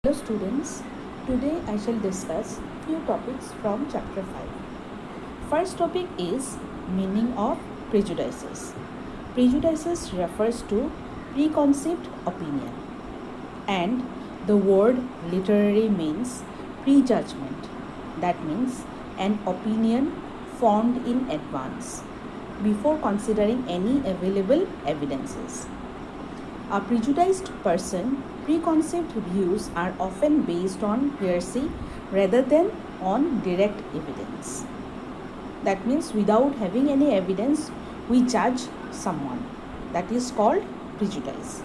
Hello students, today I shall discuss few topics from chapter 5. First topic is meaning of prejudices. Prejudices refers to preconceived opinion and the word literally means prejudgment. That means an opinion formed in advance before considering any available evidences. A prejudiced person, preconceived views are often based on hearsay rather than on direct evidence. That means without having any evidence, we judge someone. That is called prejudice.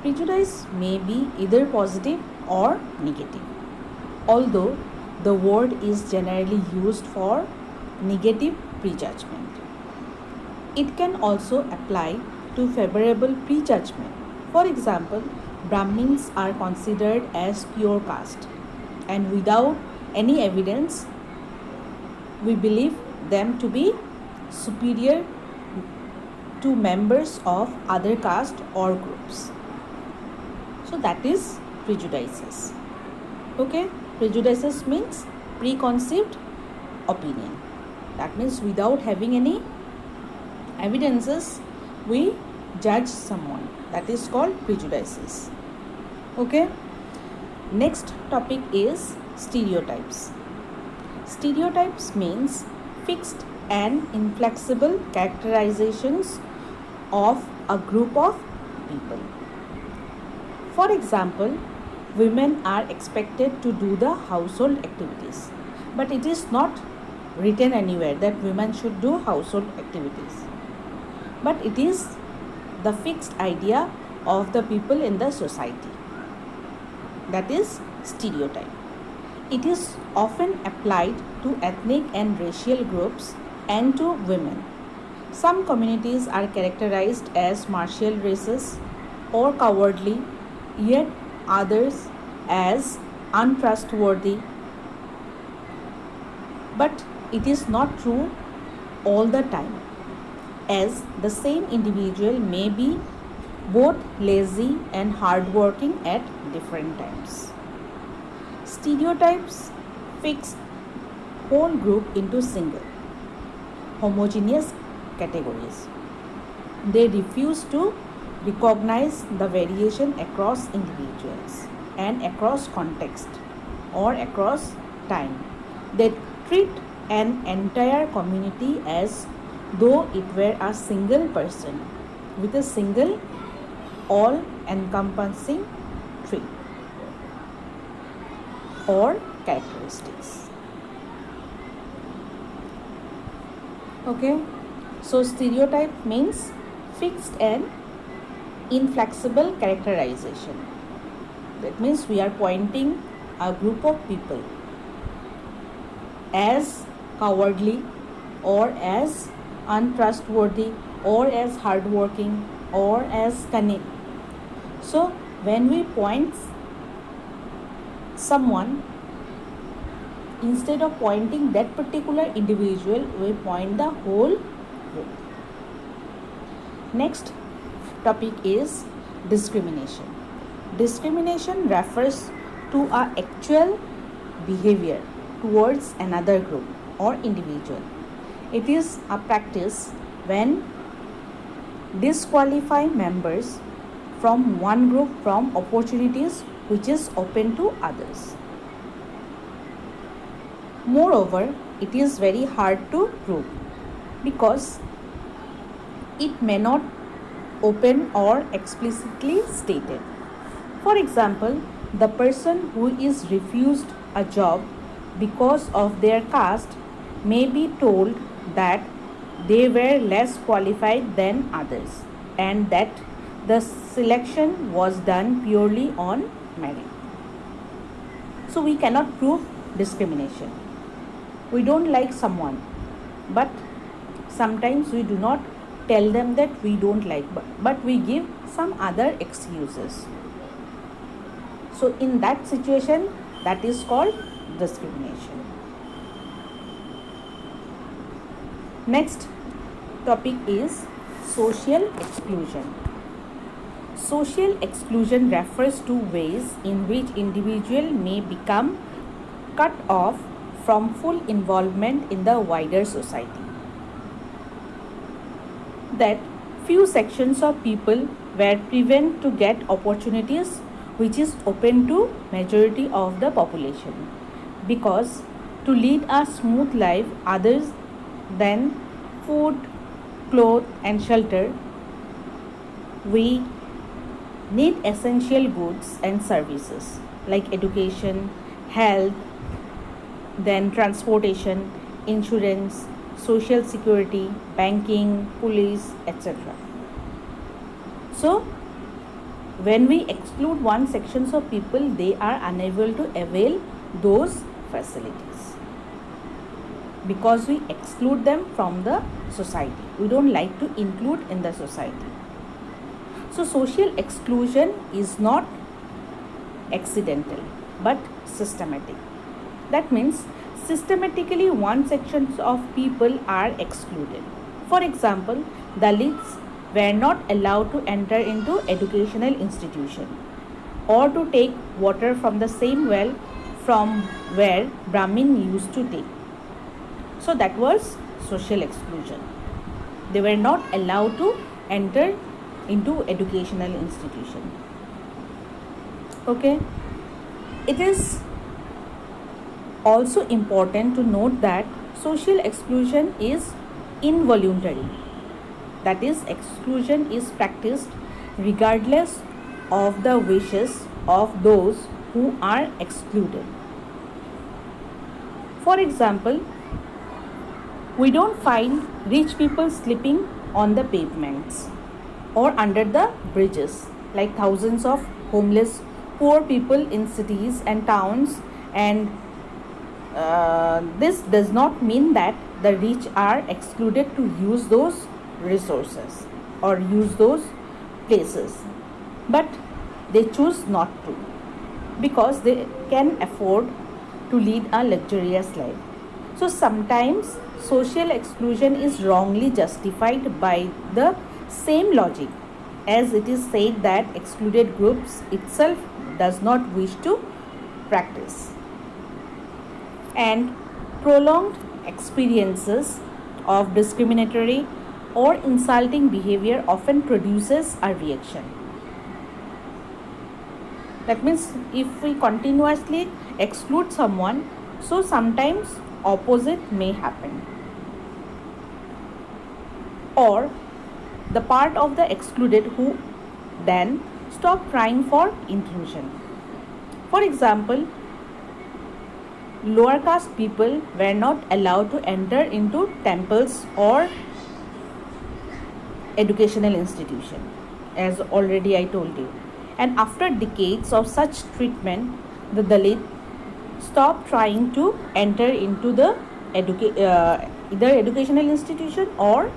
Prejudice may be either positive or negative, although the word is generally used for negative prejudgment. It can also apply to favorable prejudgment. For example, Brahmins are considered as pure caste, and without any evidence, we believe them to be superior to members of other caste or groups. So that is prejudices. Okay, prejudices means preconceived opinion. That means without having any evidences, we judge someone. That is called prejudices. Okay, next topic is stereotypes. Stereotypes means fixed and inflexible characterizations of a group of people. For example, women are expected to do the household activities, but it is not written anywhere that women should do household activities, but it is the fixed idea of the people in the society. That is stereotype. It is often applied to ethnic and racial groups and to women. Some communities are characterized as martial races or cowardly, yet others as untrustworthy. But it is not true all the time, as the same individual may be both lazy and hardworking at different times. Stereotypes fix whole group into single, homogeneous categories. They refuse to recognize the variation across individuals and across context or across time. They treat an entire community as though it were a single person with a single all-encompassing trait or characteristics. Okay, so stereotype means fixed and inflexible characterization. That means we are pointing a group of people as cowardly or as untrustworthy or as hardworking or as cunning. So when we point someone, instead of pointing that particular individual, we point the whole group. Next topic is discrimination. Discrimination refers to our actual behavior towards another group or individual. It is a practice when disqualify members from one group from opportunities which is open to others. Moreover, it is very hard to prove because it may not open or explicitly stated. For example, the person who is refused a job because of their caste may be told that they were less qualified than others and that the selection was done purely on merit. So we cannot prove discrimination. We don't like someone, but sometimes we do not tell them that we don't like, but we give some other excuses. So in that situation, that is called discrimination. Next topic is social exclusion. Social exclusion refers to ways in which individual may become cut off from full involvement in the wider society. That few sections of people were prevented to get opportunities which is open to majority of the population, because to lead a smooth life others than food, clothes and shelter, we need essential goods and services like education, health, then transportation, insurance, social security, banking, police, etc. So, when we exclude one sections of people, they are unable to avail those facilities because we exclude them from the society. We don't like to include in the society. So, social exclusion is not accidental but systematic. That means systematically one section of people are excluded. For example, Dalits were not allowed to enter into educational institution or to take water from the same well from where Brahmin used to take. So that was social exclusion. They were not allowed to enter into educational institution. Okay. It is also important to note that social exclusion is involuntary. That is, exclusion is practiced regardless of the wishes of those who are excluded. For example, we don't find rich people sleeping on the pavements or under the bridges like thousands of homeless poor people in cities and towns, and this does not mean that the rich are excluded to use those resources or use those places, but they choose not to because they can afford to lead a luxurious life. So sometimes social exclusion is wrongly justified by the same logic as it is said that excluded groups itself does not wish to practice. And prolonged experiences of discriminatory or insulting behavior often produces a reaction. That means if we continuously exclude someone, so sometimes opposite may happen, or the part of the excluded who then stop trying for inclusion. For example, lower caste people were not allowed to enter into temples or educational institution, as already I told you. And after decades of such treatment, the Dalit stopped trying to enter into the either educational institution or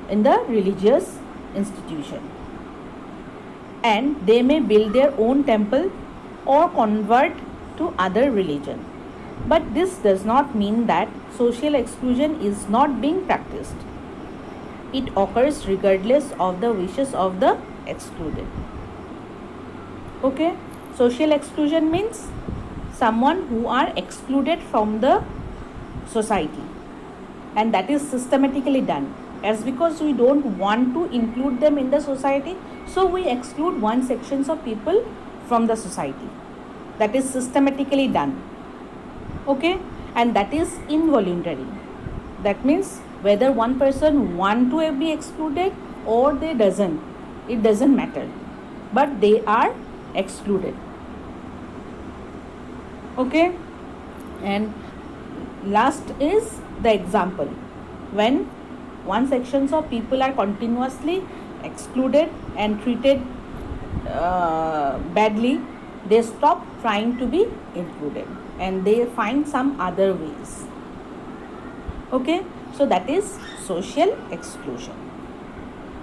in the religious institution, and they may build their own temple or convert to other religion. But this does not mean that social exclusion is not being practiced. It occurs regardless of the wishes of the excluded. Okay, social exclusion means someone who are excluded from the society, and that is systematically done. As because we don't want to include them in the society, so we exclude one sections of people from the society. That is systematically done. Okay, and that is involuntary. That means whether one person want to be excluded or they doesn't, it doesn't matter, but they are excluded. Okay, and last is the example when one sections of people are continuously excluded and treated badly, they stop trying to be included and they find some other ways. Okay, so that is social exclusion.